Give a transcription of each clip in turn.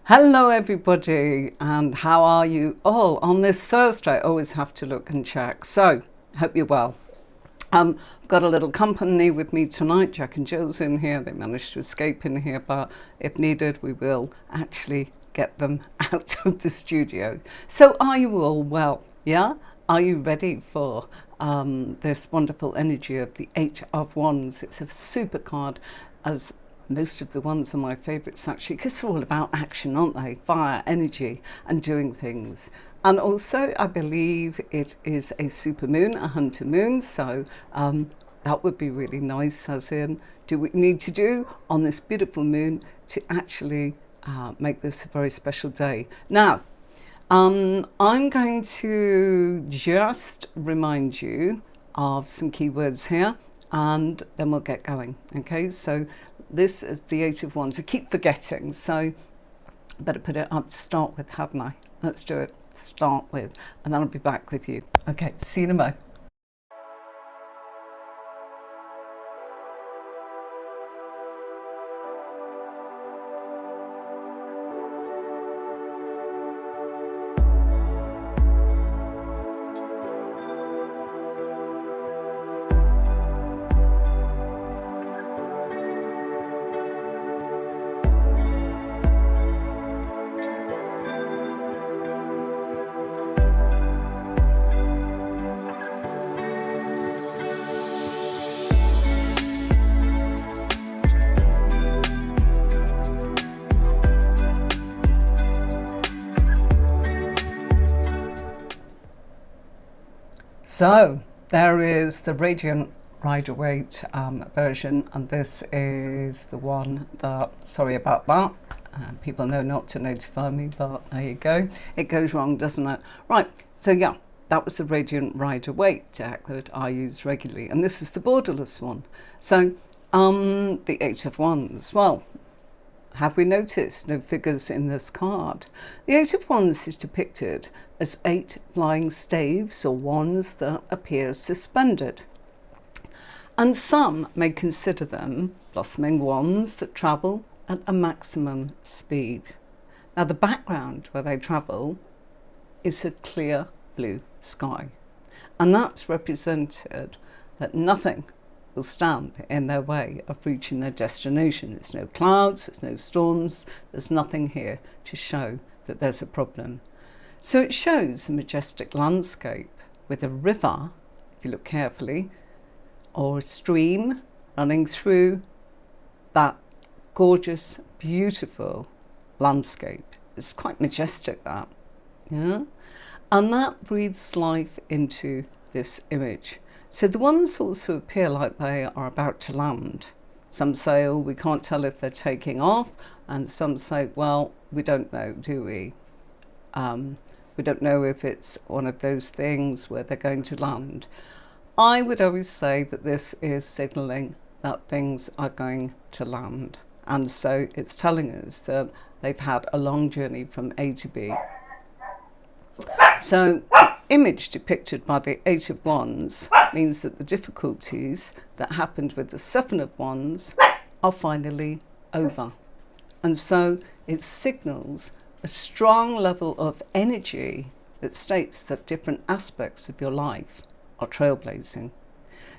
Hello everybody, and how are you all on this Thursday? I always have to look and check. So, hope you're well. I've got a little company with me tonight. Jack and Jill's in here. They managed to escape in here, but if needed, we will actually get them out of the studio. So, are you all well? Yeah? Are you ready for this wonderful energy of the Eight of Wands? It's a super card, as most of the ones are my favourites actually, because they're all about action, aren't they? Fire, energy, and doing things. And also, I believe it is a super moon, a hunter moon, so that would be really nice, as in, do what we need to do on this beautiful moon to actually make this a very special day. Now, I'm going to just remind you of some keywords here, and then we'll get going. Okay, so this is the Eight of Wands. I keep forgetting, so I better put it up to start with, haven't I? Let's do it. Start with, and then I'll be back with you. Okay, see you in a moment. So there is the Radiant Rider-Waite version, and this is the one that, sorry about that, people know not to notify me, but there you go. It goes wrong, doesn't it? Right, so yeah, that was the Radiant Rider-Waite deck that I use regularly, and this is the borderless one. So the Eight of Wands, well, have we noticed no figures in this card? The Eight of Wands is depicted as 8 flying staves or wands that appear suspended. And some may consider them blossoming wands that travel at a maximum speed. Now the background where they travel is a clear blue sky. And that's represented that nothing will stand in their way of reaching their destination. There's no clouds, there's no storms, there's nothing here to show that there's a problem. So it shows a majestic landscape with a river, if you look carefully, or a stream running through that gorgeous, beautiful landscape. It's quite majestic, that, yeah? And that breathes life into this image. So the ones also appear like they are about to land. Some say, oh, we can't tell if they're taking off, and some say, well, we don't know, do we? We don't know if it's one of those things where they're going to land. I would always say that this is signalling that things are going to land. And so it's telling us that they've had a long journey from A to B. So the image depicted by the Eight of Wands means that the difficulties that happened with the Seven of Wands are finally over. And so it signals a strong level of energy that states that different aspects of your life are trailblazing.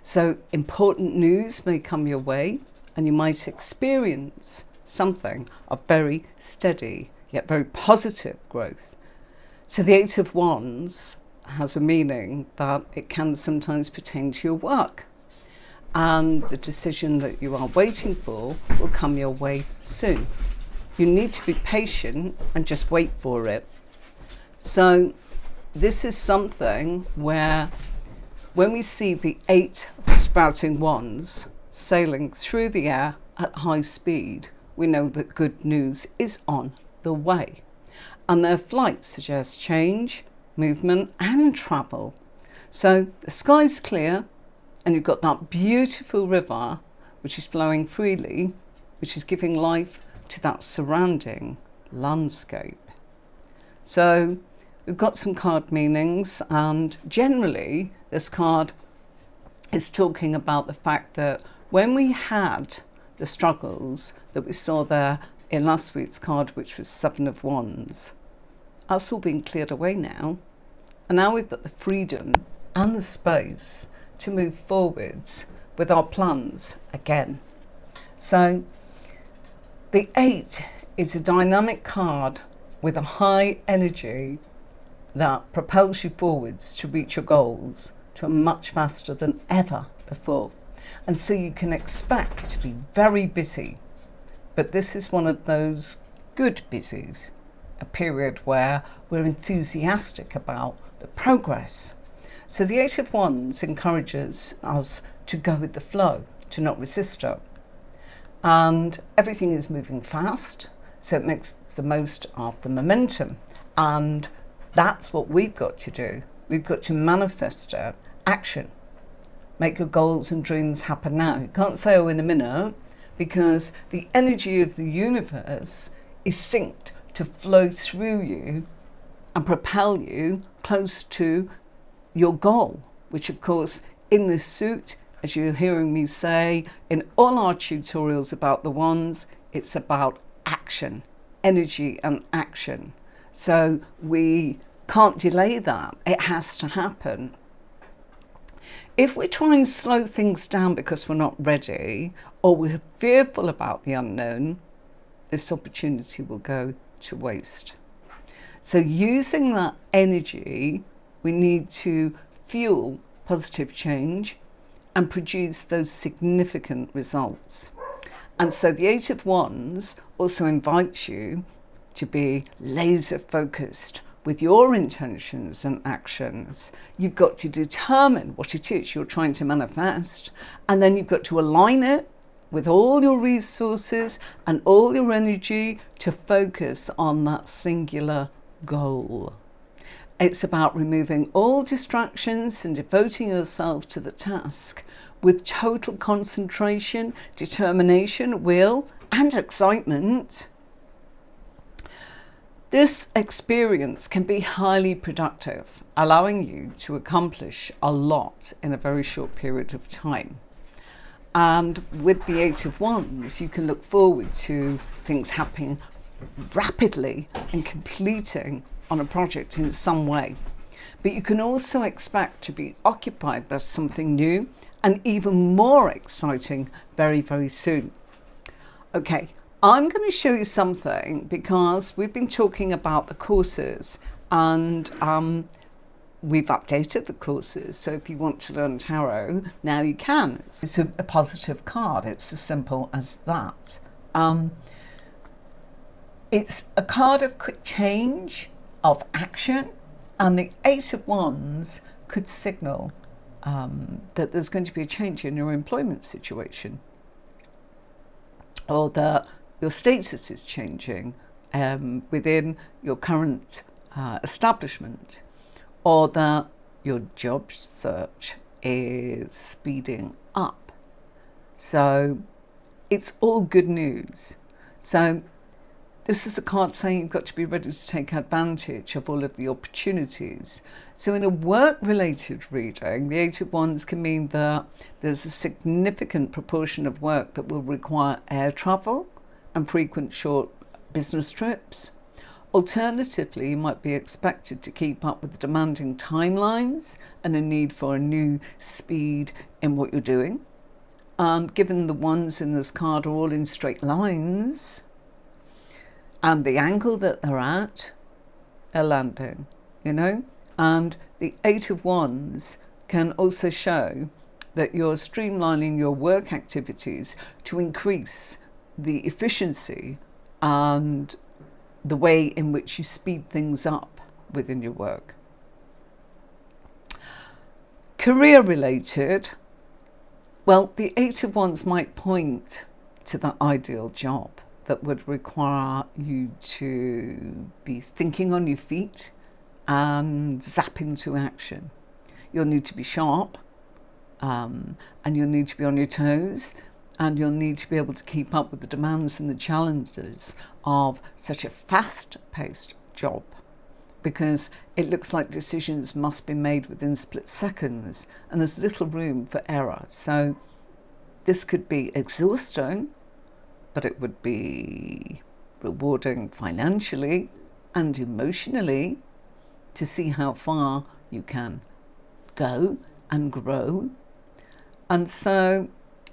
So important news may come your way, and you might experience something of very steady yet very positive growth. So the Eight of Wands has a meaning that it can sometimes pertain to your work, and the decision that you are waiting for will come your way soon. You need to be patient and just wait for it. So this is something where when we see the 8 sprouting wands sailing through the air at high speed, we know that good news is on the way. And their flight suggests change, movement and travel. So the sky's clear, and you've got that beautiful river which is flowing freely, which is giving life to that surrounding landscape. So we've got some card meanings, and generally this card is talking about the fact that when we had the struggles that we saw there in last week's card, which was Seven of Wands. That's all been cleared away now. And now we've got the freedom and the space to move forwards with our plans again. So the 8 is a dynamic card with a high energy that propels you forwards to reach your goals to a much faster than ever before. And so you can expect to be very busy, but this is one of those good busies, a period where we're enthusiastic about the progress. So the 8 of Wands encourages us to go with the flow, to not resist it. And everything is moving fast, so it makes the most of the momentum. And that's what we've got to do. We've got to manifest it, action. Make your goals and dreams happen now. You can't say, oh, in a minute, because the energy of the universe is synced to flow through you and propel you close to your goal, which of course in this suit, as you're hearing me say in all our tutorials about the wands, it's about action, energy and action. So we can't delay that. It has to happen. If we try and slow things down because we're not ready or we're fearful about the unknown, this opportunity will go to waste. So using that energy, we need to fuel positive change and produce those significant results. And so the 8 of Wands also invites you to be laser focused with your intentions and actions. You've got to determine what it is you're trying to manifest, and then you've got to align it with all your resources and all your energy to focus on that singular goal. It's about removing all distractions and devoting yourself to the task with total concentration, determination, will, and excitement. This experience can be highly productive, allowing you to accomplish a lot in a very short period of time. And with the 8 of Wands, you can look forward to things happening rapidly and completing on a project in some way. But you can also expect to be occupied by something new and even more exciting very, very soon. Okay, I'm going to show you something because we've been talking about the courses and we've updated the courses. So if you want to learn tarot, now you can. It's a positive card. It's as simple as that. It's a card of quick change, of action, and the 8 of Wands could signal that there's going to be a change in your employment situation, or that your status is changing within your current establishment, or that your job search is speeding up. So it's all good news. So this is a card saying you've got to be ready to take advantage of all of the opportunities. So in a work-related reading, the 8 of Wands can mean that there's a significant proportion of work that will require air travel and frequent short business trips. Alternatively, you might be expected to keep up with the demanding timelines and a need for a new speed in what you're doing. Given the ones in this card are all in straight lines, and the angle that they're at, they're landing, you know? And the 8 of Wands can also show that you're streamlining your work activities to increase the efficiency and the way in which you speed things up within your work. Career related, well, the 8 of Wands might point to that ideal job that would require you to be thinking on your feet and zap into action. You'll need to be sharp, and you'll need to be on your toes, and you'll need to be able to keep up with the demands and the challenges of such a fast-paced job, because it looks like decisions must be made within split seconds and there's little room for error. So this could be exhausting, but it would be rewarding financially and emotionally to see how far you can go and grow. And so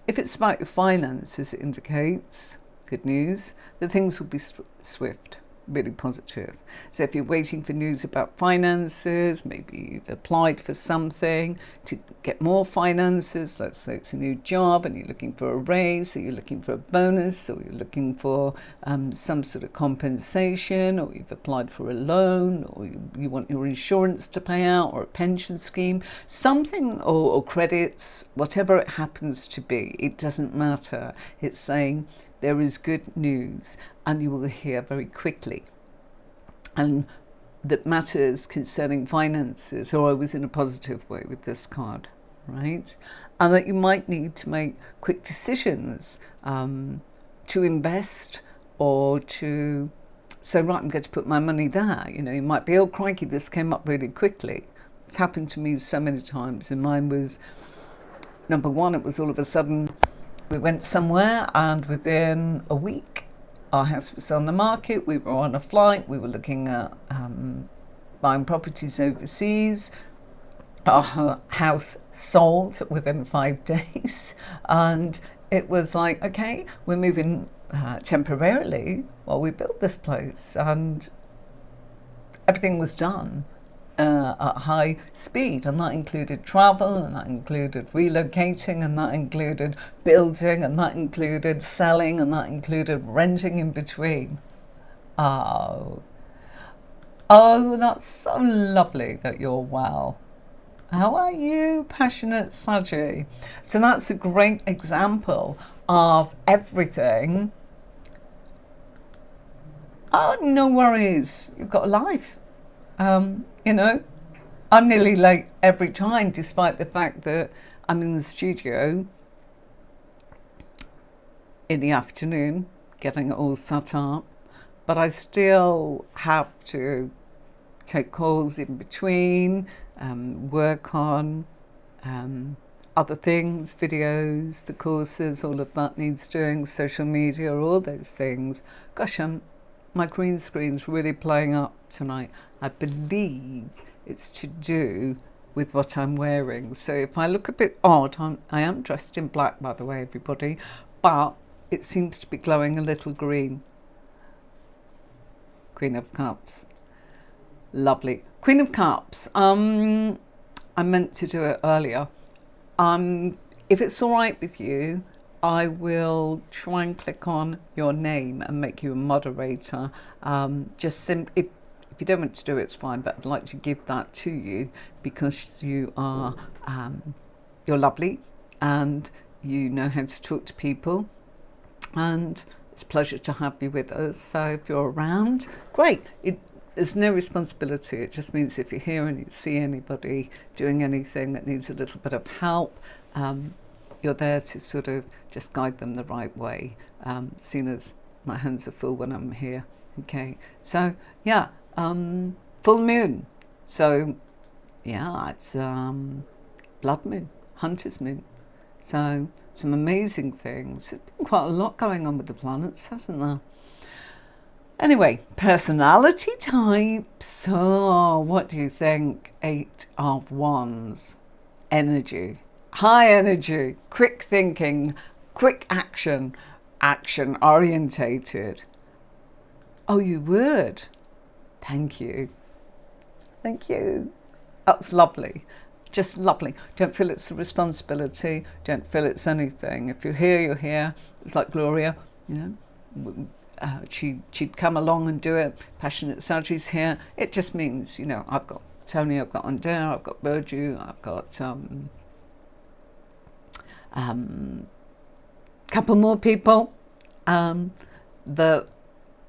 if it's about your finances, it indicates, good news, that things will be swift, really positive. So if you're waiting for news about finances, maybe you've applied for something to get more finances, let's say it's a new job and you're looking for a raise, or you're looking for a bonus, or you're looking for some sort of compensation, or you've applied for a loan, or you want your insurance to pay out, or a pension scheme, something, or credits, whatever it happens to be, it doesn't matter. It's saying there is good news, and you will hear very quickly. And that matters concerning finances are always in a positive way with this card, right? And that you might need to make quick decisions to invest, or to say, right, I'm going to put my money there. You know, you might be, oh crikey, this came up really quickly. It's happened to me so many times, and mine was, number one, it was all of a sudden, we went somewhere and within a week our house was on the market, we were on a flight, we were looking at buying properties overseas. Our house sold within 5 days, and it was like, okay, we're moving temporarily while we build this place, and everything was done at high speed, and that included travel, and that included relocating, and that included building, and that included selling, and that included renting in between. Oh, that's so lovely that you're well. How are you, passionate Saji? So that's a great example of everything. Oh, no worries, you've got a life. You know, I'm nearly late every time, despite the fact that I'm in the studio in the afternoon, getting it all set up, but I still have to take calls in between, work on other things, videos, the courses, all of that needs doing, social media, all those things. Gosh, my green screen's really playing up tonight. I believe it's to do with what I'm wearing. So if I look a bit odd, I am dressed in black, by the way, everybody, but it seems to be glowing a little green. Queen of Cups. Lovely. Queen of Cups. I meant to do it earlier. If it's all right with you, I will try and click on your name and make you a moderator. If you don't want to do it, it's fine, but I'd like to give that to you because you are, you're lovely and you know how to talk to people, and it's a pleasure to have you with us. So if you're around, great. There's no responsibility. It just means if you're here and you see anybody doing anything that needs a little bit of help, you're there to sort of just guide them the right way, seeing as my hands are full when I'm here. Okay, so yeah, full moon. So yeah, it's blood moon, hunter's moon. So some amazing things. There's been quite a lot going on with the planets, hasn't there? Anyway, personality types. Oh, what do you think? 8 of Wands. Energy. High energy, quick thinking, quick action, action orientated. Oh, you would. Thank you. Thank you. That's lovely. Just lovely. Don't feel it's a responsibility. Don't feel it's anything. If you're here, you're here. It's like Gloria, you know. She'd come along and do it. Passionate Saji's here. It just means, you know, I've got Tony, I've got Andrea, I've got Burju, I've got couple more people that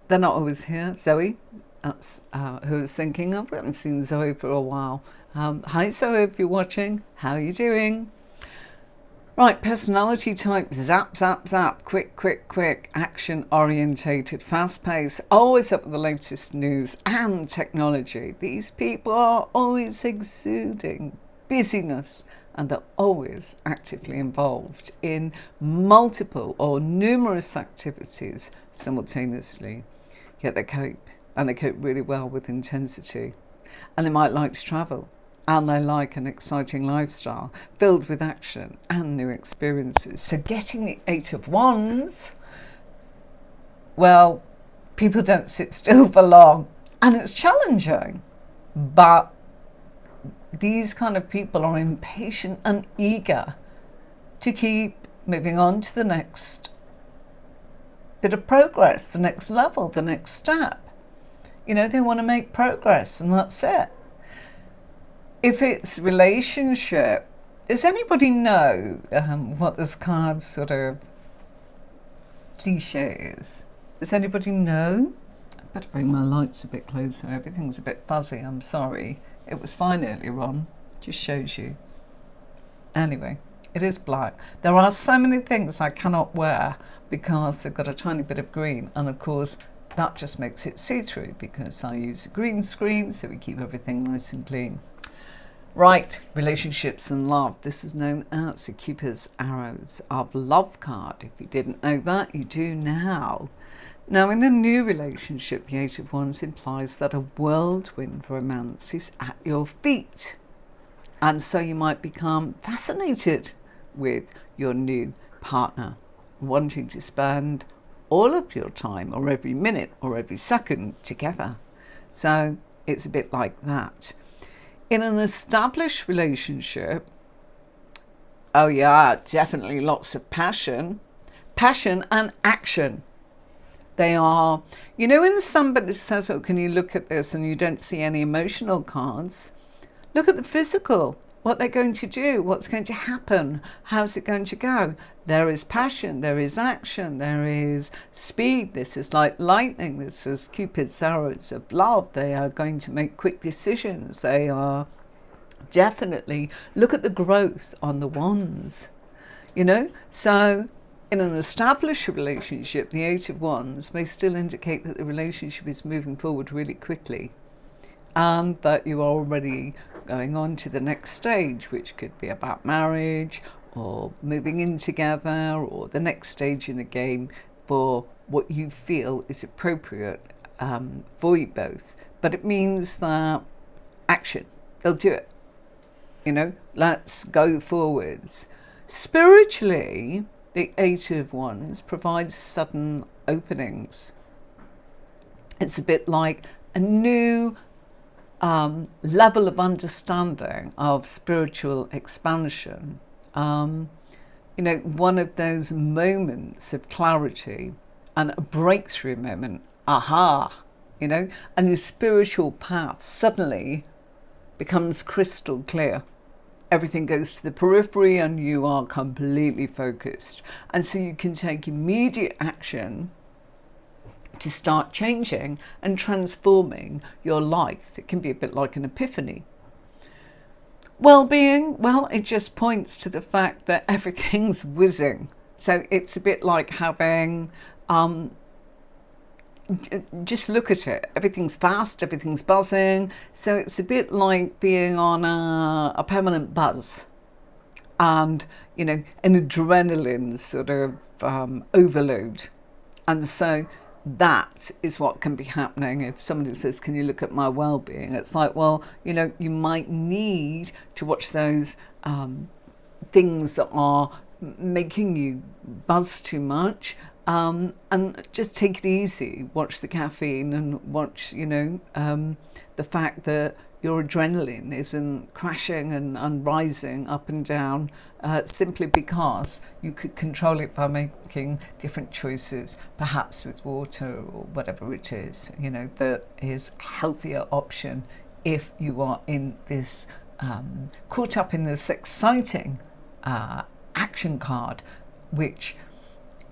they're not always here. Zoe, that's who I was thinking of. We haven't seen Zoe for a while. Hi Zoe, if you're watching, how are you doing? Right, personality type, zap, zap, zap, quick, quick, quick, action orientated, fast paced, always up with the latest news and technology. These people are always exuding busyness, and they're always actively involved in multiple or numerous activities simultaneously. yet they cope, and they cope really well with intensity. And they might like to travel, and they like an exciting lifestyle filled with action and new experiences. So getting the Eight of Wands, well, people don't sit still for long, and it's challenging, but these kind of people are impatient and eager to keep moving on to the next bit of progress, the next level, the next step. You know, they want to make progress, and that's it. If it's relationship, does anybody know what this card's sort of cliche is? Does anybody know? I better bring my lights a bit closer. Everything's a bit fuzzy, I'm sorry. It was fine earlier on. Just shows you. Anyway, it is black. There are so many things I cannot wear because they've got a tiny bit of green, and of course that just makes it see-through because I use a green screen, so we keep everything nice and clean. Right, relationships and love. This is known as the Cupid's Arrows of Love card. If you didn't know that, you do now. Now, in a new relationship, the Eight of Wands implies that a whirlwind romance is at your feet. And so you might become fascinated with your new partner, wanting to spend all of your time or every minute or every second together. So it's a bit like that. In an established relationship, oh yeah, definitely lots of passion and action. They are, you know, when somebody says, oh, can you look at this, and you don't see any emotional cards, look at the physical, what they're going to do, what's going to happen, how's it going to go. There is passion, there is action, there is speed. This is like lightning. This is Cupid's arrows of love. They are going to make quick decisions. They are definitely, look at the growth on the wands, you know. So in an established relationship, the Eight of Wands may still indicate that the relationship is moving forward really quickly, and that you are already going on to the next stage, which could be about marriage or moving in together, or the next stage in the game for what you feel is appropriate for you both. But it means that action, they'll do it. You know, let's go forwards. Spiritually, the Eight of Wands provides sudden openings. It's a bit like a new level of understanding of spiritual expansion. You know, one of those moments of clarity and a breakthrough moment, aha, you know, and your spiritual path suddenly becomes crystal clear. Everything goes to the periphery and you are completely focused. And so you can take immediate action to start changing and transforming your life. It can be a bit like an epiphany. Well-being, well, it just points to the fact that everything's whizzing. So it's a bit like having, just look at it. Everything's fast, everything's buzzing. So it's a bit like being on a permanent buzz, and, you know, an adrenaline sort of overload. And so that is what can be happening if somebody says, can you look at my well-being? It's like, well, you know, you might need to watch those things that are making you buzz too much, and just take it easy. Watch the caffeine and watch, you know, the fact that your adrenaline isn't crashing and rising up and down, simply because you could control it by making different choices, perhaps with water or whatever it is, you know, that is a healthier option if you are in this, caught up in this exciting action card, which,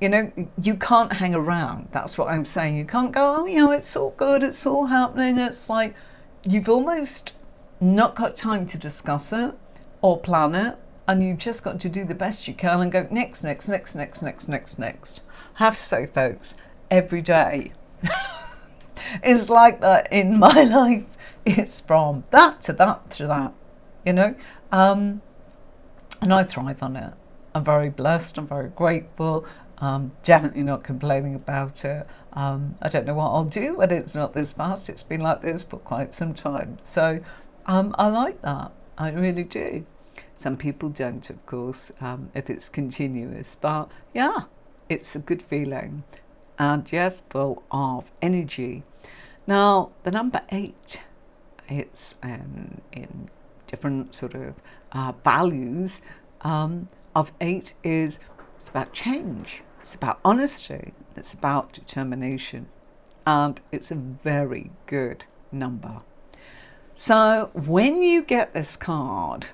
you know, you can't hang around. That's what I'm saying. You can't go, oh, you know, it's all good, it's all happening. It's like you've almost not got time to discuss it or plan it, and you've just got to do the best you can and go next. I have to say, folks, every day is like that in my life. It's from that to that to that, you know, and I thrive on it. I'm very blessed, I'm very grateful. Definitely not complaining about it. I don't know what I'll do when it's not this fast. It's been like this for quite some time. So I like that. I really do. Some people don't, of course, if it's continuous. But yeah, it's a good feeling. And yes, full of energy. Now, the number 8, it's in different sort of values of 8 is it's about change. It's about honesty. It's about determination. And it's a very good number. So when you get this card,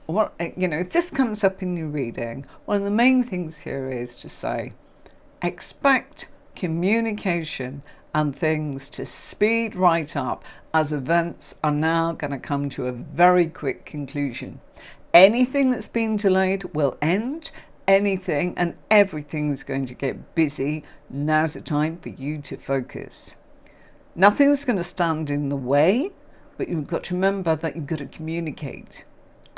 if this comes up in your reading, one of the main things here is to say, expect communication and things to speed right up as events are now going to come to a very quick conclusion. Anything that's been delayed will end. Anything and everything's going to get busy. Now's the time for you to focus. Nothing's going to stand in the way, but you've got to remember that you've got to communicate.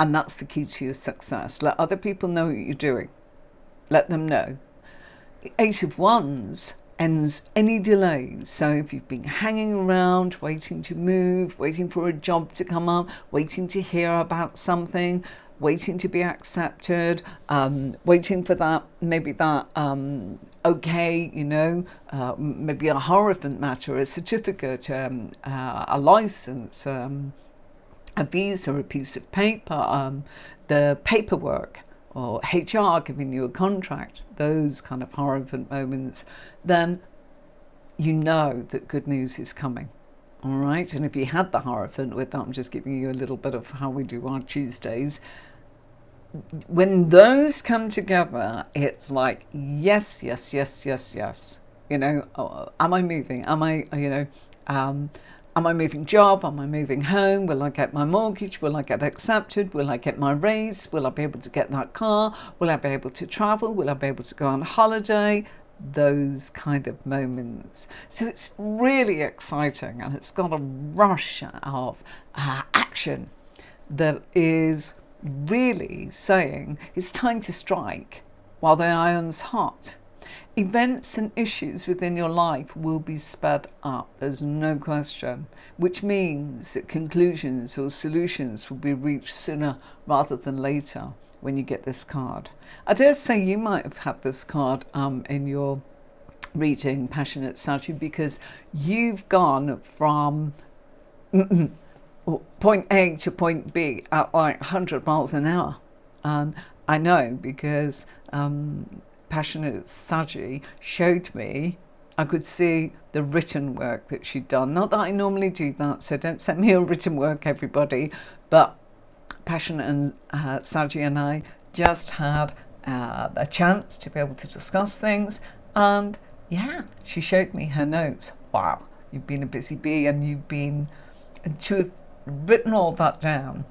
And that's the key to your success. Let other people know what you're doing. Let them know. The 8 of Wands ends any delays. So if you've been hanging around, waiting to move, waiting for a job to come up, waiting to hear about something, waiting to be accepted, waiting for that, maybe that, maybe a horrific matter, a certificate, a license, a visa, a piece of paper, the paperwork, or HR giving you a contract, those kind of horrific moments, then you know that good news is coming. All right. And if you had the Hierophant with that, I'm just giving you a little bit of how we do our Tuesdays. When those come together, it's like, yes, yes, yes, yes, yes. Am I moving? Am I moving job? Am I moving home? Will I get my mortgage? Will I get accepted? Will I get my raise? Will I be able to get that car? Will I be able to travel? Will I be able to go on holiday? Those kind of moments. So it's really exciting, and it's got a rush of action that is really saying it's time to strike while the iron's hot. Events and issues within your life will be sped up, there's no question, which means that conclusions or solutions will be reached sooner rather than later when you get this card. I dare say you might have had this card in your reading, Passionate Sagittarius, because you've gone from point A to point B at like 100 miles an hour. And I know because Passionate Sagittarius showed me, I could see the written work that she'd done. Not that I normally do that, so don't send me your written work, everybody. But Passionate Sagittarius and I just had a chance to be able to discuss things. And yeah, she showed me her notes. Wow, you've been a busy bee, and you've been, to have written all that down,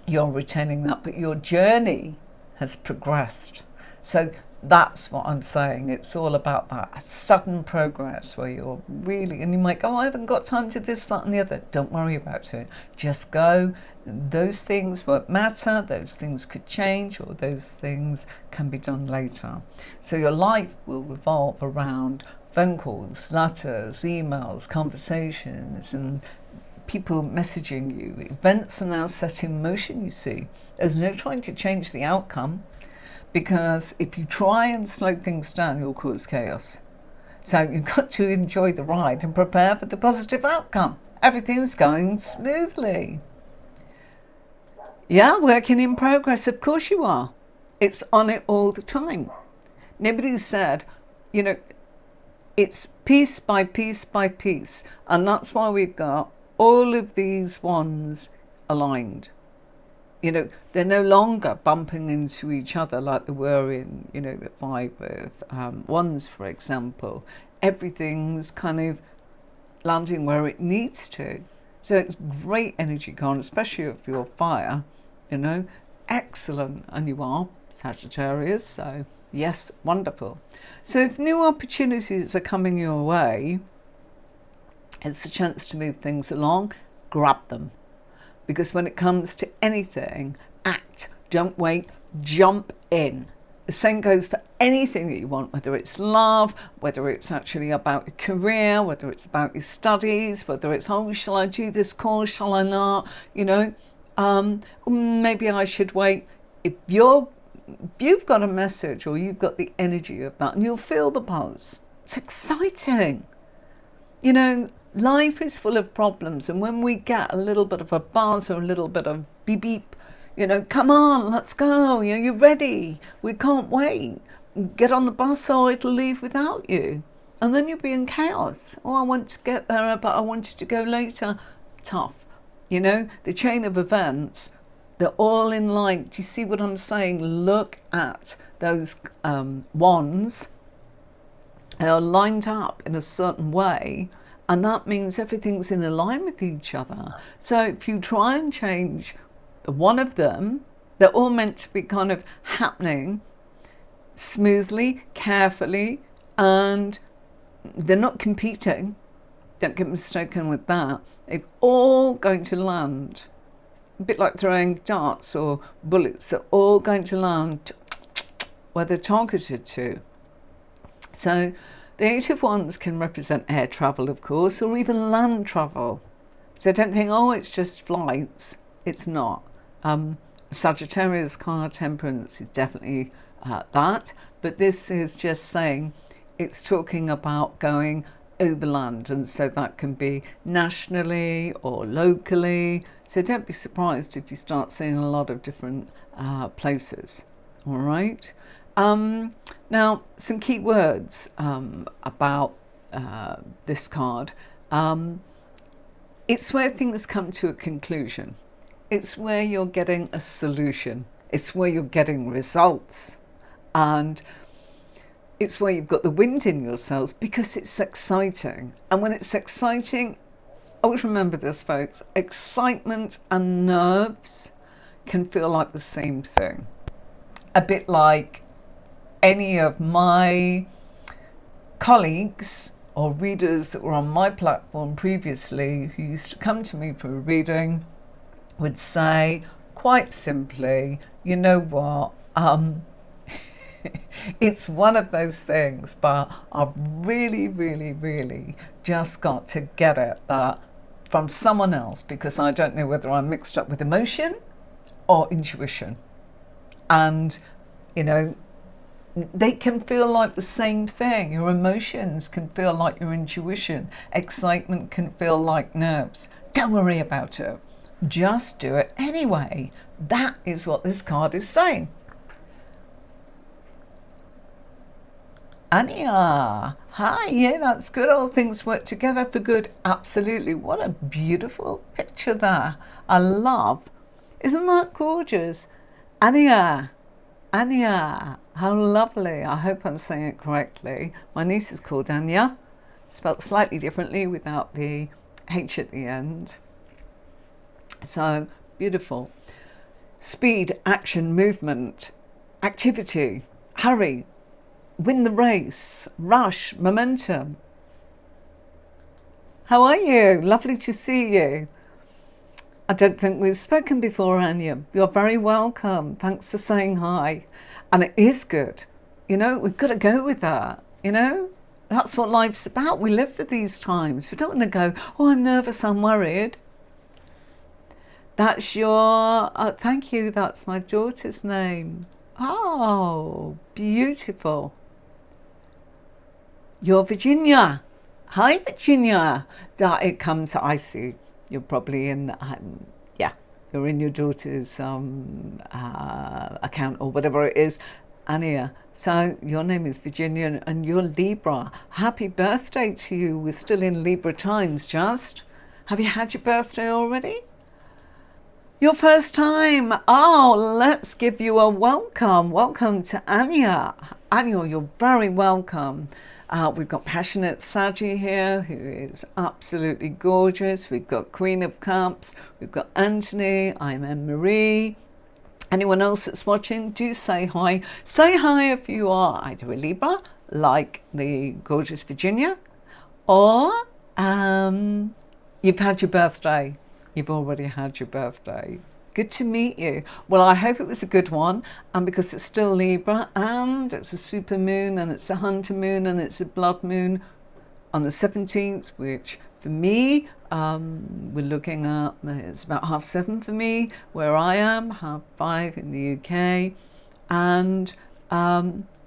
you're retaining that, but your journey has progressed. So that's what I'm saying. It's all about that sudden progress where you're really, and you might go, I haven't got time to this, that and the other. Don't worry about it. Just go. Those things won't matter. Those things could change, or those things can be done later. So your life will revolve around phone calls, letters, emails, conversations, and people messaging you. Events are now set in motion, you see. There's no trying to change the outcome, because if you try and slow things down, you'll cause chaos. So you've got to enjoy the ride and prepare for the positive outcome. Everything's going smoothly. Yeah, working in progress, of course you are. It's on it all the time. Nobody said, it's piece by piece by piece. And that's why we've got all of these wands aligned. They're no longer bumping into each other like they were in, the 5 of Wands, for example. Everything's kind of landing where it needs to. So it's great energy card, especially if you're fire, excellent. And you are Sagittarius, so yes, wonderful. So if new opportunities are coming your way, it's a chance to move things along, grab them. Because when it comes to anything, act, don't wait, jump in. The same goes for anything that you want, whether it's love, whether it's actually about your career, whether it's about your studies, whether it's, oh, shall I do this course, shall I not? You know, maybe I should wait. If you've got a message or you've got the energy of that, and you'll feel the buzz. It's exciting. You know, life is full of problems, and when we get a little bit of a buzz or a little bit of beep beep, you know, come on, let's go. You know, you're ready. We can't wait. Get on the bus or it'll leave without you. And then you'll be in chaos. Oh, I want to get there, but I wanted to go later. Tough. You know, the chain of events, they're all in line. Do you see what I'm saying? Look at those wands. They are lined up in a certain way. And that means everything's in line with each other. So if you try and change one of them, they're all meant to be kind of happening smoothly, carefully, and they're not competing. Don't get mistaken with that. They're all going to land. A bit like throwing darts or bullets. They're all going to land where they're targeted to. So the Eight of Wands can represent air travel, of course, or even land travel. So don't think, oh, it's just flights. It's not. Sagittarius card, Temperance is definitely that, but this is just saying it's talking about going overland, and so that can be nationally or locally. So don't be surprised if you start seeing a lot of different places. All right. Now, some key words about this card. It's where things come to a conclusion. It's where you're getting a solution. It's where you're getting results. And it's where you've got the wind in your sails because it's exciting. And when it's exciting, always remember this, folks, excitement and nerves can feel like the same thing. A bit like any of my colleagues or readers that were on my platform previously who used to come to me for a reading would say quite simply, you know what, it's one of those things, but I've really, really, really just got to get it from someone else because I don't know whether I'm mixed up with emotion or intuition. And, you know, they can feel like the same thing. Your emotions can feel like your intuition. Excitement can feel like nerves. Don't worry about it. Just do it anyway. That is what this card is saying. Anya, hi, yeah, that's good. All things work together for good. Absolutely. What a beautiful picture there. I love. Isn't that gorgeous? Anya, how lovely. I hope I'm saying it correctly. My niece is called Anya, spelt slightly differently without the H at the end. So beautiful. Speed, action, movement, activity, hurry, win the race, rush, momentum. How are you? Lovely to see you. I don't think we've spoken before, Anya. You're very welcome. Thanks for saying hi. And it is good. You know, we've got to go with that. You know, that's what life's about. We live for these times. We don't want to go, oh, I'm nervous, I'm worried. That's your, thank you, that's my daughter's name. Oh, beautiful. You're Virginia. Hi, Virginia. That it comes, I see. You're probably in, you're in your daughter's account or whatever it is. Ania. So your name is Virginia and you're Libra. Happy birthday to you. We're still in Libra times, just. Have you had your birthday already? Your first time. Oh, let's give you a welcome. Welcome to Anya. Anya, you're very welcome. We've got Passionate Saji here, who is absolutely gorgeous. We've got Queen of Cups. We've got Anthony. I'm Anne-Marie. Anyone else that's watching, do say hi. Say hi if you are either a Libra, like the gorgeous Virginia, or you've had your birthday. You've already had your birthday. Good to meet you. Well, I hope it was a good one. And because it's still Libra and it's a super moon and it's a hunter moon and it's a blood moon on the 17th, which for me, we're looking at, it's about 7:30 for me, where I am, 5:30 in the UK. And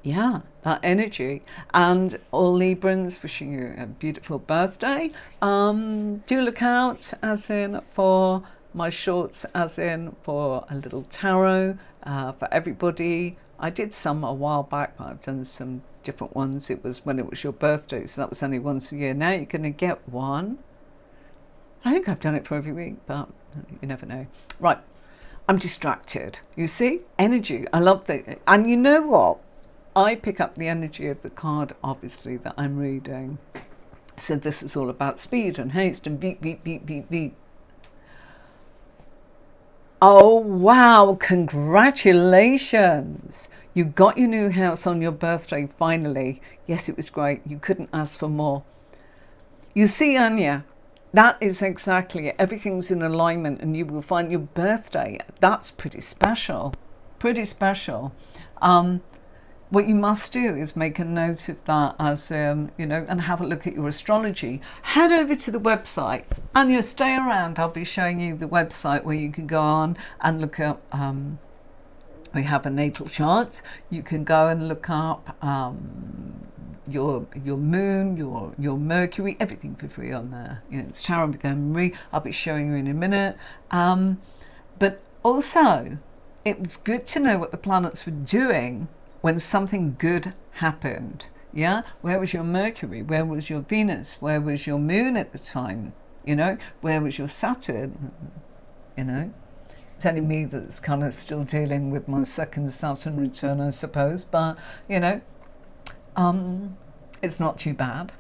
yeah, that energy. And all Librans, wishing you a beautiful birthday. Do look out, as in for my shorts, as in for a little tarot for everybody. I did some a while back, but I've done some different ones. It was when it was your birthday, so that was only once a year. Now you're going to get one. I think I've done it for every week, but you never know. Right, I'm distracted. You see? Energy. I love that. And you know what? I pick up the energy of the card, obviously, that I'm reading. So this is all about speed and haste and beat, beat, beat, beat, beat. Oh, wow. Congratulations. You got your new house on your birthday, finally. Yes, it was great. You couldn't ask for more. You see, Anya, that is exactly it. Everything's in alignment and you will find your birthday. That's pretty special. Pretty special. What you must do is make a note of that as, you know, and have a look at your astrology. Head over to the website and you'll stay around. I'll be showing you the website where you can go on and look up, we have a natal chart. You can go and look up your moon, your Mercury, everything for free on there. You know, it's Tarot with Marie. I'll be showing you in a minute. But also, it was good to know what the planets were doing when something good happened. Yeah, where was your Mercury? Where was your Venus? Where was your moon at the time? You know, where was your Saturn? You know, it's only me that's kind of still dealing with my second Saturn return, I suppose. But you know, it's not too bad.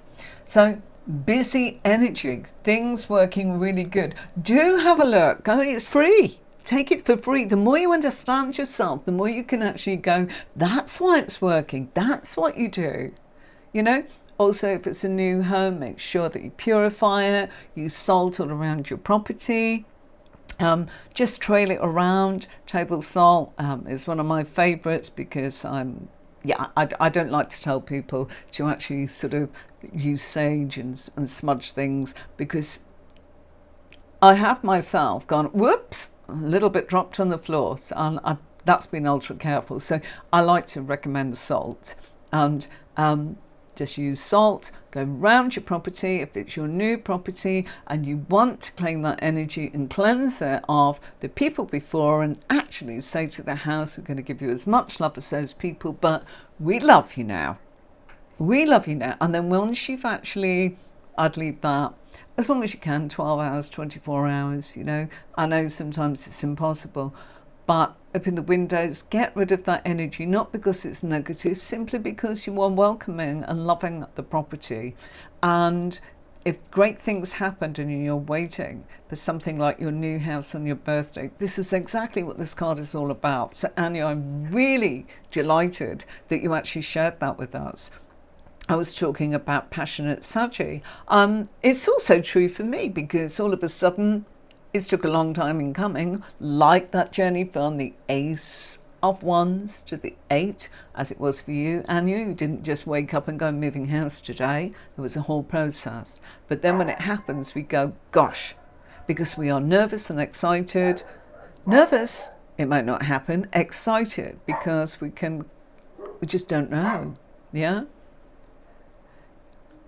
So busy energy, things working really good. Do have a look. I mean, it's free. Take it for free. The more you understand yourself, the more you can actually go, that's why it's working. That's what you do. You know, also, if it's a new home, make sure that you purify it. Use salt all around your property. Just trail it around. Table salt is one of my favorites because I don't like to tell people to actually sort of use sage and smudge things, because I have myself gone, whoops, a little bit dropped on the floor. So, that's been ultra careful. So I like to recommend salt. And just use salt, go round your property. If it's your new property and you want to claim that energy and cleanse it of the people before, and actually say to the house, we're going to give you as much love as those people, but we love you now. We love you now. And then once you've actually, I'd leave that as long as you can, 12 hours, 24 hours, you know. I know sometimes it's impossible, but open the windows, get rid of that energy, not because it's negative, simply because you are welcoming and loving the property. And if great things happened and you're waiting for something like your new house on your birthday, this is exactly what this card is all about. So Anya, I'm really delighted that you actually shared that with us. I was talking about passionate Saggy. It's also true for me, because all of a sudden it took a long time in coming, like that journey from the Ace of Wands to the 8, as it was for you. And you didn't just wake up and go moving house today. There was a whole process. But then when it happens, we go, gosh, because we are nervous and excited. Nervous, it might not happen. Excited, because we just don't know. Yeah?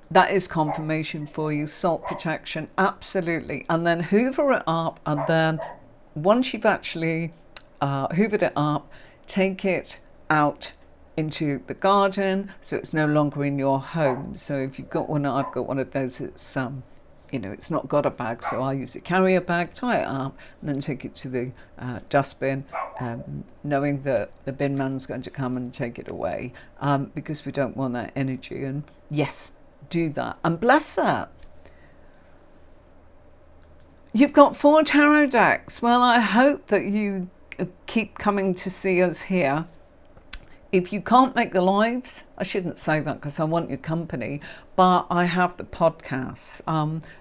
That is confirmation for you. Salt protection, absolutely. And then hoover it up, and then once you've actually hoovered it up, take it out into the garden so it's no longer in your home. So if you've got one, I've got one of those, it's you know, it's not got a bag, so I use a carrier bag, tie it up, and then take it to the dustbin, knowing that the bin man's going to come and take it away, because we don't want that energy. And yes, do that and bless that. You've got 4 tarot decks. Well, I hope that you keep coming to see us here. if you can't make the lives, I shouldn't say that because I want your company, but I have the podcasts.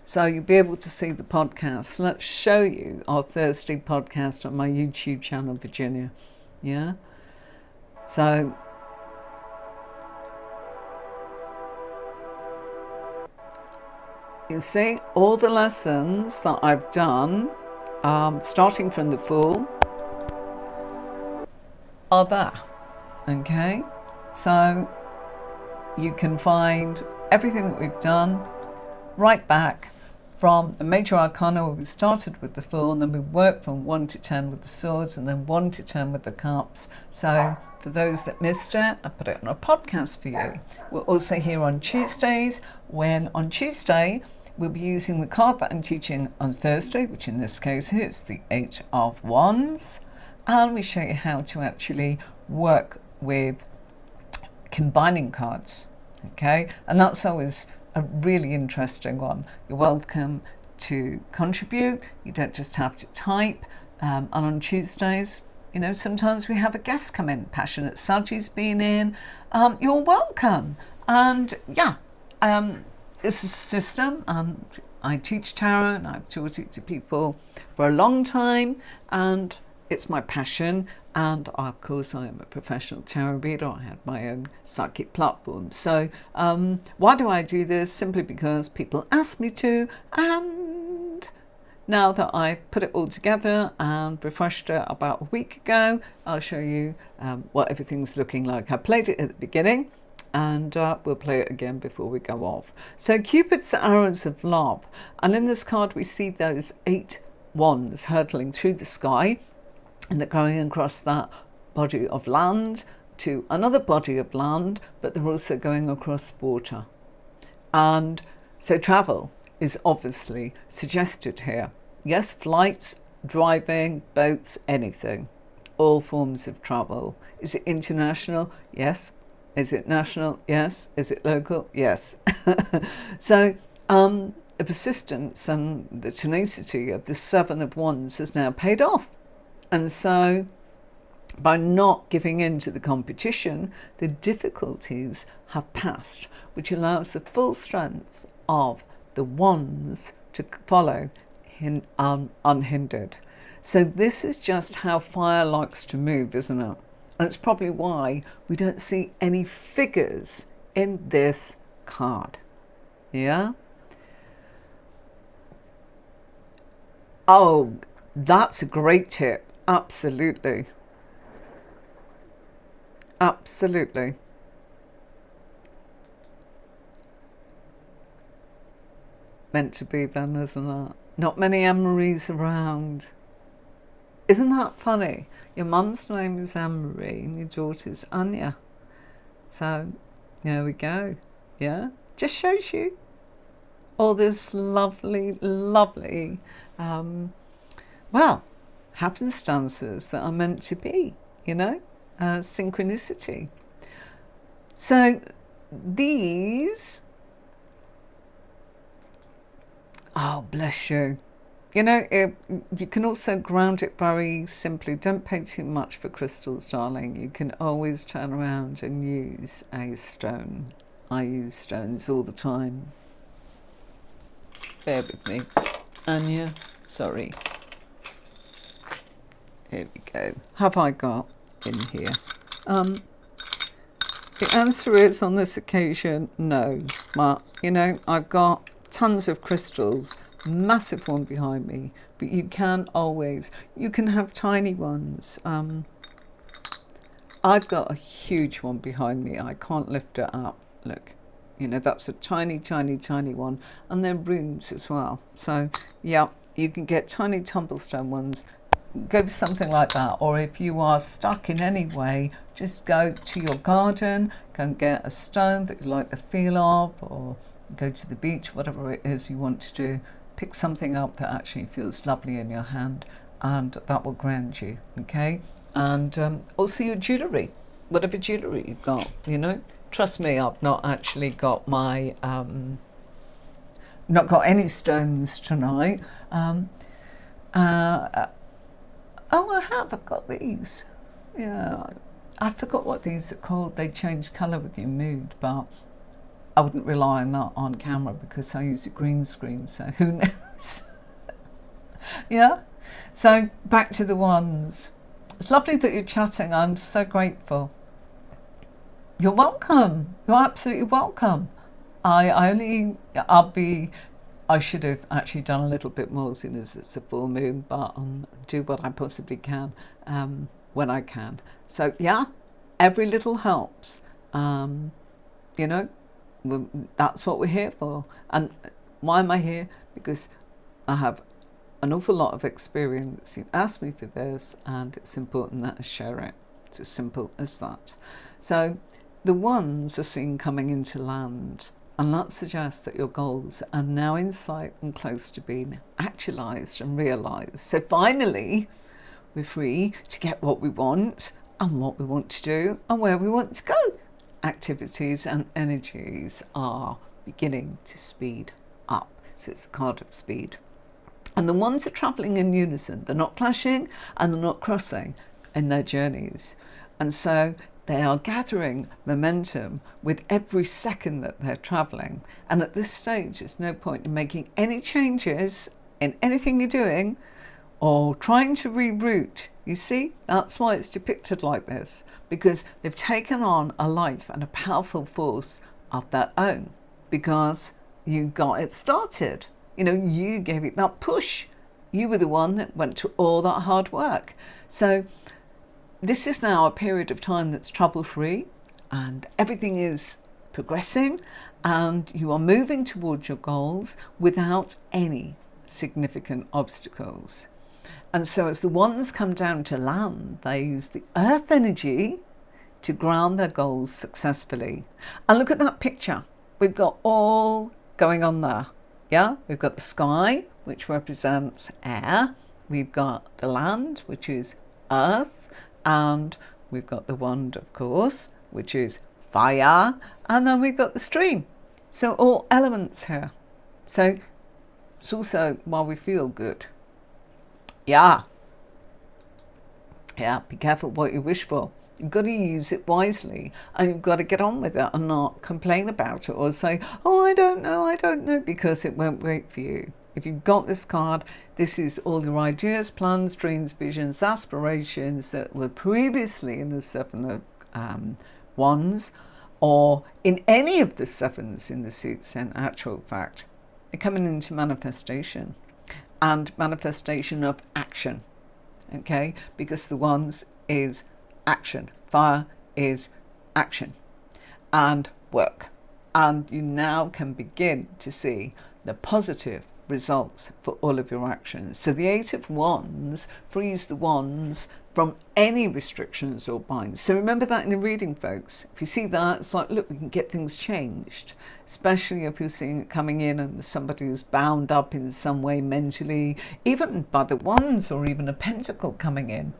So you'll be able to see the podcasts. Let's show you our Thursday podcast on my YouTube channel, Virginia. Yeah. So you see all the lessons that I've done, starting from the Fool, are there. Okay, so you can find everything that we've done right back from the major arcana, where we started with the Fool, and then we worked from 1 to 10 with the swords, and then 1 to 10 with the cups. So for those that missed it, I put it on a podcast for you. We're also here on Tuesdays, when on Tuesday we'll be using the card that I'm teaching on Thursday, which in this case is the 8 of Wands, and we show you how to actually work with combining cards. Okay, and that's always a really interesting one. You're welcome to contribute. You don't just have to type. And on Tuesdays, you know, sometimes we have a guest come in. Passionate Saji's been in. You're welcome. And yeah, it's a system, and I teach tarot, and I've taught it to people for a long time, and it's my passion. And of course, I am a professional tarot reader. I have my own psychic platform. So why do I do this? Simply because people ask me to. And now that I put it all together and refreshed it about a week ago, I'll show you what everything's looking like. I played it at the beginning, and we'll play it again before we go off. So Cupid's arrows of love. And in this card, we see those 8 wands hurtling through the sky. And they're going across that body of land to another body of land, but they're also going across water. And so travel is obviously suggested here. Yes, flights, driving, boats, anything. All forms of travel. Is it international? Yes. Is it national? Yes. Is it local? Yes. So the persistence and the tenacity of the 7 of Wands has now paid off. And so by not giving in to the competition, the difficulties have passed, which allows the full strength of the wands to follow unhindered. So this is just how fire likes to move, isn't it? And it's probably why we don't see any figures in this card. Yeah? Oh, that's a great tip. Absolutely. Absolutely. Meant to be then, isn't it? Not many Anne-Maries around. Isn't that funny? Your mum's name is Anne-Marie and your daughter's Anya. So, there we go. Yeah? Just shows you all this lovely, lovely, well, happenstances that are meant to be, you know, synchronicity. So these, oh, bless you. You know, you can also ground it very simply. Don't pay too much for crystals, darling. You can always turn around and use a stone. I use stones all the time. Bear with me. Anya, sorry. Here we go. Have I got in here? The answer is, on this occasion, no. But, you know, I've got tons of crystals, massive one behind me, but you can always, you can have tiny ones. I've got a huge one behind me. I can't lift it up. Look, you know, that's a tiny, tiny, tiny one. And they're runes as well. So, yeah, you can get tiny tumblestone ones. Go for something like that. Or if you are stuck in any way, just go to your garden, go and get a stone that you like the feel of, or go to the beach, whatever it is you want to do. Pick something up that actually feels lovely in your hand, and that will ground you, okay? And also your jewellery, whatever jewellery you've got, you know. Trust me, I've not actually got my, not got any stones tonight. Oh, I have. I've got these. Yeah, I forgot what these are called. They change colour with your mood, but I wouldn't rely on that on camera because I use a green screen, so who knows? Yeah? So back to the ones. It's lovely that you're chatting. I'm so grateful. You're welcome. You're absolutely welcome. I should have actually done a little bit more soon as it's a full moon, but do what I possibly can when I can. So yeah, every little helps. You know, that's what we're here for. And why am I here? Because I have an awful lot of experience. You asked me for this, and it's important that I share it. It's as simple as that. So the ones are seen coming into land, and that suggests that your goals are now in sight and close to being actualized and realized. So finally, we're free to get what we want and what we want to do and where we want to go. Activities and energies are beginning to speed up. So it's a card of speed. And the ones are traveling in unison. They're not clashing and they're not crossing in their journeys. And so they are gathering momentum with every second that they're traveling. And at this stage, there's no point in making any changes in anything you're doing or trying to reroute. You see, that's why it's depicted like this, because they've taken on a life and a powerful force of their own, because you got it started. You know, you gave it that push. You were the one that went to all that hard work. So this is now a period of time that's trouble-free and everything is progressing and you are moving towards your goals without any significant obstacles. And so as the ones come down to land, they use the earth energy to ground their goals successfully. And look at that picture. We've got all going on there. Yeah, we've got the sky, which represents air. We've got the land, which is earth. And we've got the wand, of course, which is fire. And then we've got the stream. So all elements here. So it's also why we feel good. Yeah, be careful what you wish for. You've got to use it wisely and you've got to get on with it and not complain about it or say, oh, I don't know, because it won't wait for you. If you've got this card, this is all your ideas, plans, dreams, visions, aspirations that were previously in the Seven of Wands or in any of the sevens in the suits in actual fact. They're coming into manifestation. And manifestation of action, okay? Because the Wands is action. Fire is action and work. And you now can begin to see the positive results for all of your actions. So the Eight of Wands frees the Wands from any restrictions or binds. So remember that in the reading, folks. If you see that, it's like, look, we can get things changed, especially if you're seeing it coming in and somebody who's bound up in some way mentally, even by the Wands or even a pentacle coming in.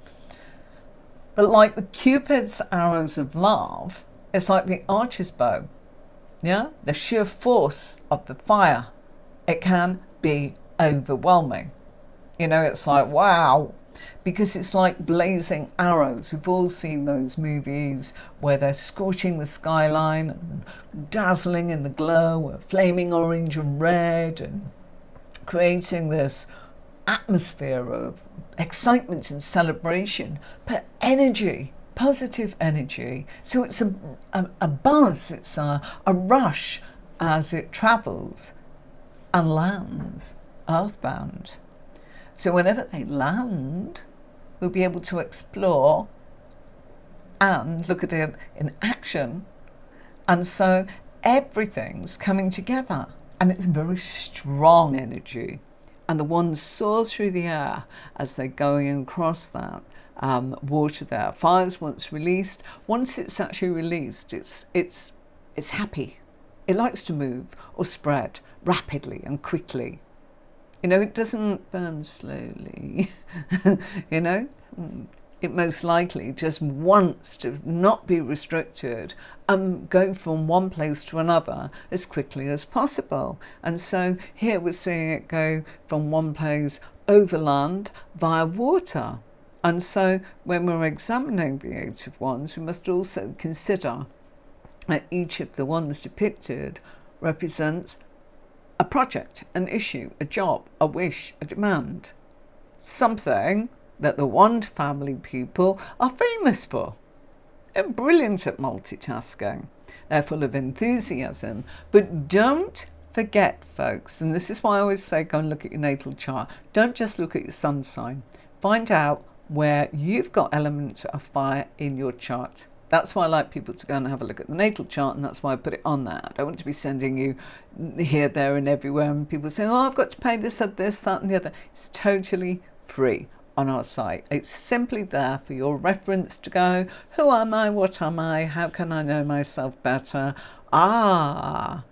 But like the Cupid's arrows of love, it's like the archer's bow. Yeah, the sheer force of the fire. It can be overwhelming. You know, it's like, wow, because it's like blazing arrows. We've all seen those movies where they're scorching the skyline and dazzling in the glow of flaming orange and red and creating this atmosphere of excitement and celebration, but energy, positive energy. So it's a buzz, it's a rush as it travels and lands earthbound. So whenever they land, we'll be able to explore and look at it in action. And so everything's coming together and it's very strong energy. And the ones soar through the air as they're going across that water there. Fire's once released. Once it's actually released, it's happy. It likes to move or spread rapidly and quickly. You know, it doesn't burn slowly. You know, it most likely just wants to not be restricted and go from one place to another as quickly as possible. And so here we're seeing it go from one place overland via water. And so when we're examining the Eight of Wands, we must also consider that each of the ones depicted represents a project, an issue, a job, a wish, a demand, something that the Wand family people are famous for. They're brilliant at multitasking. They're full of enthusiasm. But don't forget, folks, and this is why I always say go and look at your natal chart. Don't just look at your sun sign. Find out where you've got elements of fire in your chart. That's why I like people to go and have a look at the natal chart, and that's why I put it on there. I don't want to be sending you here, there and everywhere, and people saying, oh, I've got to pay this, that and the other. It's totally free on our site. It's simply there for your reference to go, who am I, what am I, how can I know myself better? I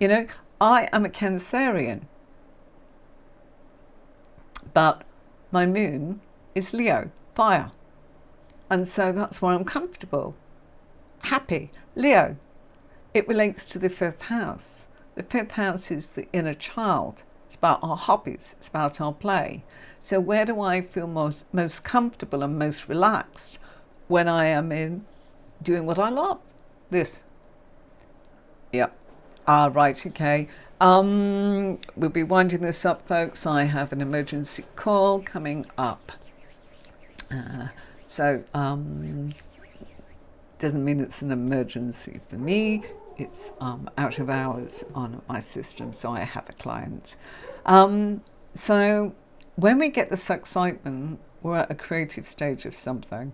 am a Cancerian, but my moon is Leo, fire. And so that's where I'm comfortable, happy. Leo, it relates to the 5th house. The 5th house is the inner child. It's about our hobbies. It's about our play. So where do I feel most comfortable and most relaxed? When I am in doing what I love. This. Yep. Right, okay. We'll be winding this up, folks. I have an emergency call coming up. So doesn't mean it's an emergency for me. It's out of hours on my system, so I have a client. So when we get this excitement, we're at a creative stage of something.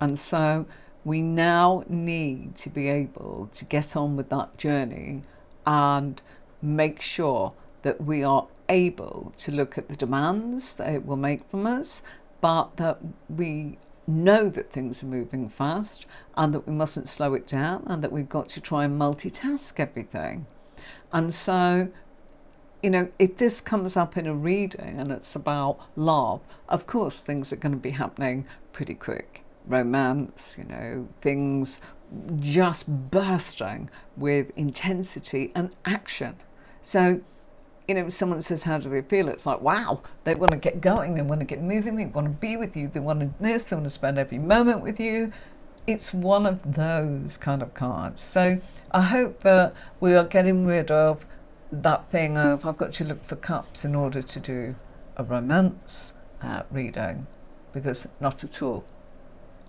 And so we now need to be able to get on with that journey and make sure that we are able to look at the demands that it will make from us, but that we know that things are moving fast and that we mustn't slow it down and that we've got to try and multitask everything. And so, if this comes up in a reading and it's about love, of course things are going to be happening pretty quick. Romance, things just bursting with intensity and action. So, if someone says, how do they feel? It's like, wow, they want to get going, they want to get moving, they want to be with you, they want to this, they want to spend every moment with you. It's one of those kind of cards. So I hope that we are getting rid of that thing of, I've got to look for cups in order to do a romance reading, because not at all.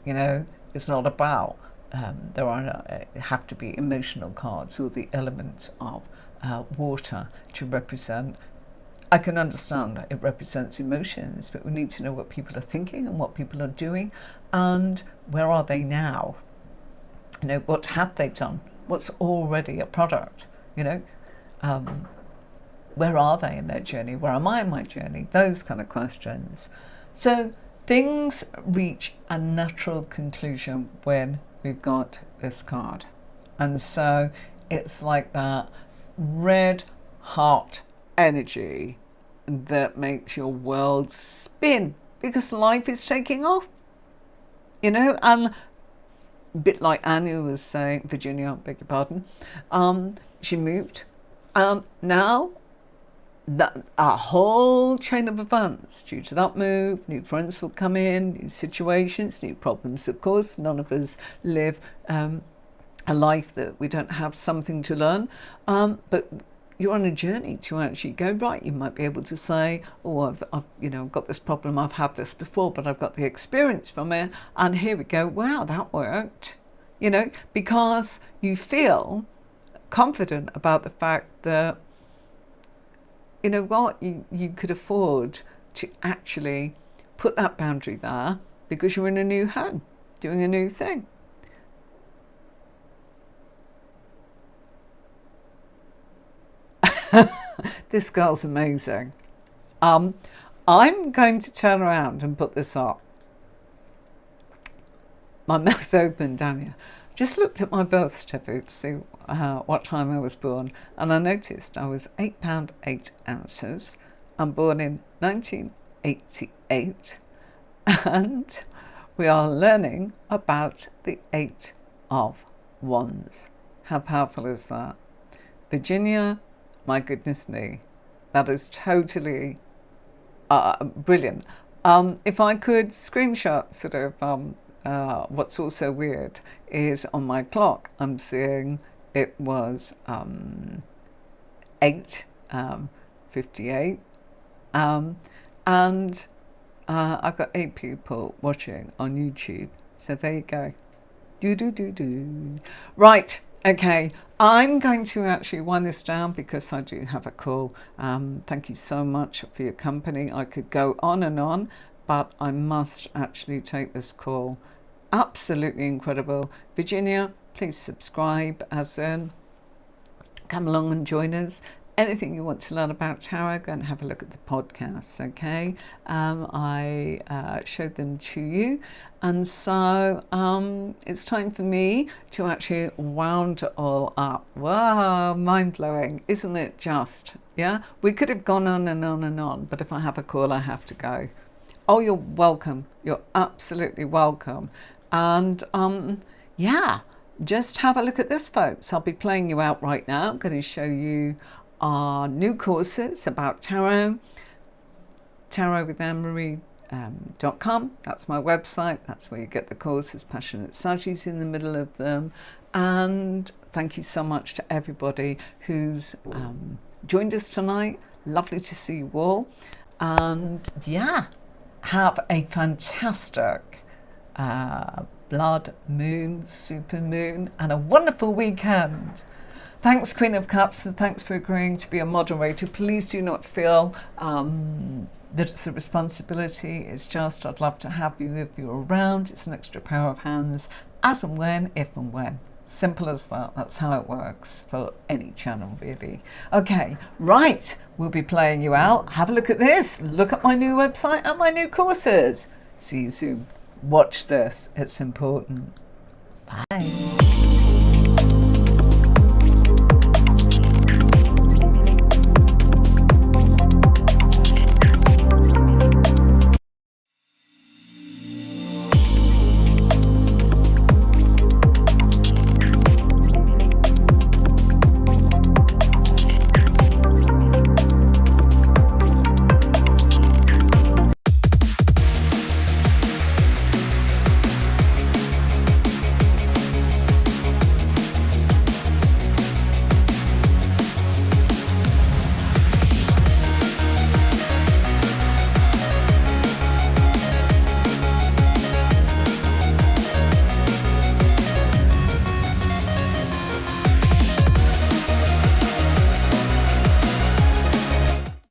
It's not about, have to be emotional cards or the element of water to represent. I can understand that it represents emotions, but we need to know what people are thinking and what people are doing and where are they now. What have they done? What's already a product? Where are they in their journey? Where am I in my journey? Those kind of questions. So things reach a natural conclusion when we've got this card. And so it's like that red heart energy that makes your world spin because life is taking off, and a bit like Anu was saying, Virginia, beg your pardon, she moved, and now that a whole chain of events due to that move, new friends will come in, new situations, new problems. Of course, none of us live a life that we don't have something to learn, but you're on a journey to actually go right. You might be able to say, oh, I've got this problem, I've had this before, but I've got the experience from it, and here we go, wow, that worked, because you feel confident about the fact that you could afford to actually put that boundary there because you're in a new home doing a new thing. This girl's amazing. I'm going to turn around and put this up. My mouth open down here. Just looked at my birth certificate to see what time I was born, and I noticed I was £8 8 ounces. I'm born in 1988, and we are learning about the 8 of Wands. How powerful is that? Virginia, my goodness me, that is totally brilliant. If I could screenshot sort of what's also weird is on my clock I'm seeing it was 8:58 and I've got 8 people watching on YouTube. So there you go. Do. Right. Okay. I'm going to actually wind this down because I do have a call. Thank you so much for your company. I could go on and on, but I must actually take this call. Absolutely incredible. Virginia, please subscribe as in. Come along and join us. Anything you want to learn about tarot, go and have a look at the podcasts, okay? I showed them to you. And so it's time for me to actually wound it all up. Wow, mind-blowing, isn't it just? Yeah? We could have gone on and on and on, but if I have a call, I have to go. Oh, you're welcome. You're absolutely welcome. And yeah, just have a look at this, folks. I'll be playing you out right now. I'm going to show you our new courses about tarot, tarotwithanne-marie.com. That's my website. That's where you get the courses. Passionate Surgery's in the middle of them. And thank you so much to everybody who's joined us tonight. Lovely to see you all. And yeah, have a fantastic blood moon, super moon, and a wonderful weekend. Thanks, Queen of Cups, and thanks for agreeing to be a moderator. Please do not feel that it's a responsibility. It's just I'd love to have you if you're around. It's an extra pair of hands, as and when, if and when. Simple as that. That's how it works for any channel, really. Okay, right. We'll be playing you out. Have a look at this. Look at my new website and my new courses. See you soon. Watch this. It's important. Bye.